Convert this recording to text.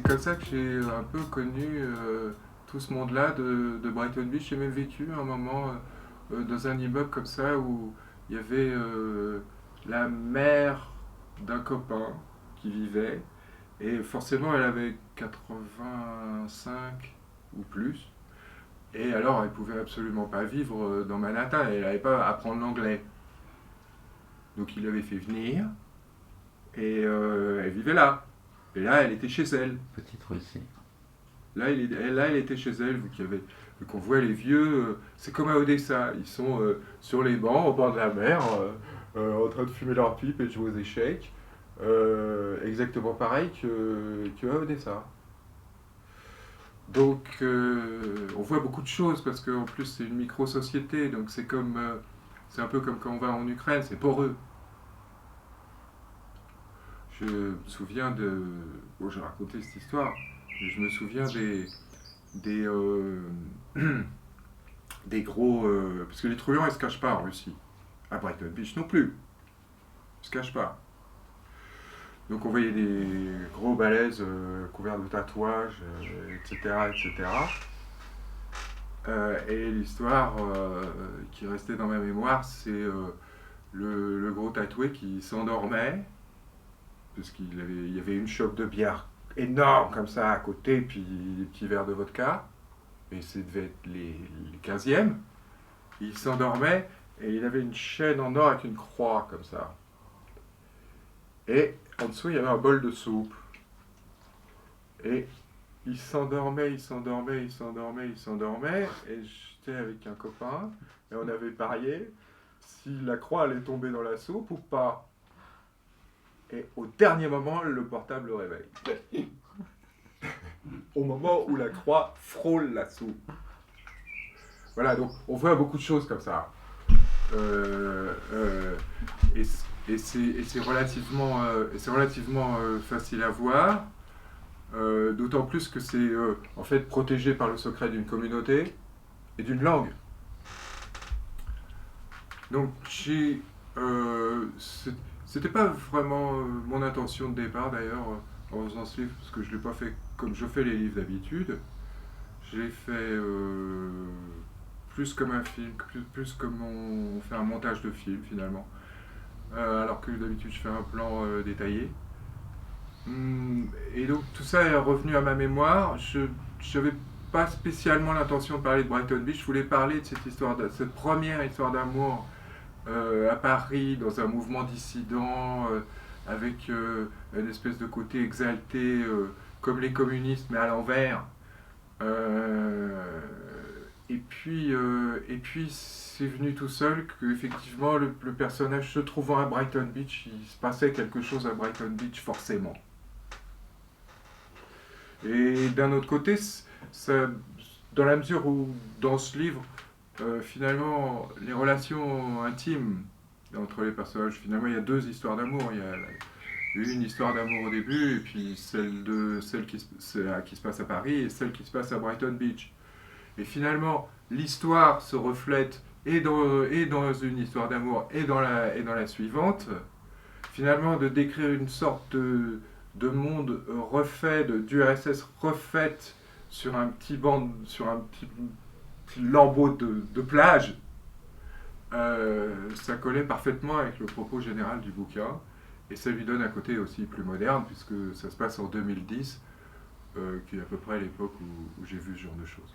comme ça que j'ai un peu connu tout ce monde-là de Brighton Beach. J'ai même vécu un moment dans un immeuble comme ça où il y avait la mère d'un copain qui vivait. Et forcément, elle avait 85 ou plus. Et alors, elle pouvait absolument pas vivre dans Manhattan. Elle n'avait pas à apprendre l'anglais. Donc, il l'avait fait venir et elle vivait là. Et là, elle était chez elle. Petite Russie. Là, elle était chez elle, vu qu'on voit les vieux. C'est comme à Odessa. Ils sont sur les bancs au bord de la mer, en train de fumer leur pipe et de jouer aux échecs. Exactement pareil que à Odessa. Donc, on voit beaucoup de choses parce qu'en plus, c'est une micro-société. Donc, c'est un peu comme quand on va en Ukraine, c'est poreux. Je me souviens de. Bon, j'ai raconté cette histoire, mais je me souviens des, euh, des gros. Parce que les truands, ils se cachent pas en Russie. À Brighton Beach non plus. Ils se cachent pas. Donc, on voyait des gros balaises couverts de tatouages, etc., etc. Et l'histoire qui restait dans ma mémoire, c'est le gros tatoué qui s'endormait, parce il y avait une chope de bière énorme comme ça à côté, puis des petits verres de vodka, et ça devait être les 15e. Il s'endormait et il avait une chaîne en or avec une croix comme ça. Et en dessous, il y avait un bol de soupe. Et il s'endormait, il s'endormait, il s'endormait, il s'endormait. Et j'étais avec un copain et on avait parié si la croix allait tomber dans la soupe ou pas. Et au dernier moment, le portable le réveille. Au moment où la croix frôle la soupe. Voilà, donc on voit beaucoup de choses comme ça. Euh, euh, et c'est relativement facile à voir. D'autant plus que c'est en fait protégé par le secret d'une communauté et d'une langue. Donc c'était pas vraiment mon intention de départ d'ailleurs en faisant ce livre, parce que je l'ai pas fait comme je fais les livres d'habitude. Je l'ai fait plus comme un film, plus comme on fait un montage de film finalement. Alors que d'habitude je fais un plan détaillé. Et donc tout ça est revenu à ma mémoire. Je n'avais pas spécialement l'intention de parler de Brighton Beach. Je voulais parler de cette première histoire d'amour à Paris, dans un mouvement dissident, avec une espèce de côté exalté, comme les communistes, mais à l'envers. Euh, et puis c'est venu tout seul qu'effectivement le personnage se trouvant à Brighton Beach, il se passait quelque chose à Brighton Beach forcément. Et d'un autre côté, ça, dans la mesure où dans ce livre, finalement, les relations intimes entre les personnages, finalement, il y a deux histoires d'amour. Il y a une histoire d'amour au début, et puis celle qui se passe à Paris et celle qui se passe à Brighton Beach. Et finalement, l'histoire se reflète et dans une histoire d'amour et dans la suivante. Finalement, de décrire une sorte de monde refait, d'URSS refaite sur un petit lambeau de plage, ça collait parfaitement avec le propos général du bouquin. Et ça lui donne un côté aussi plus moderne, puisque ça se passe en 2010, qui est à peu près l'époque où j'ai vu ce genre de choses.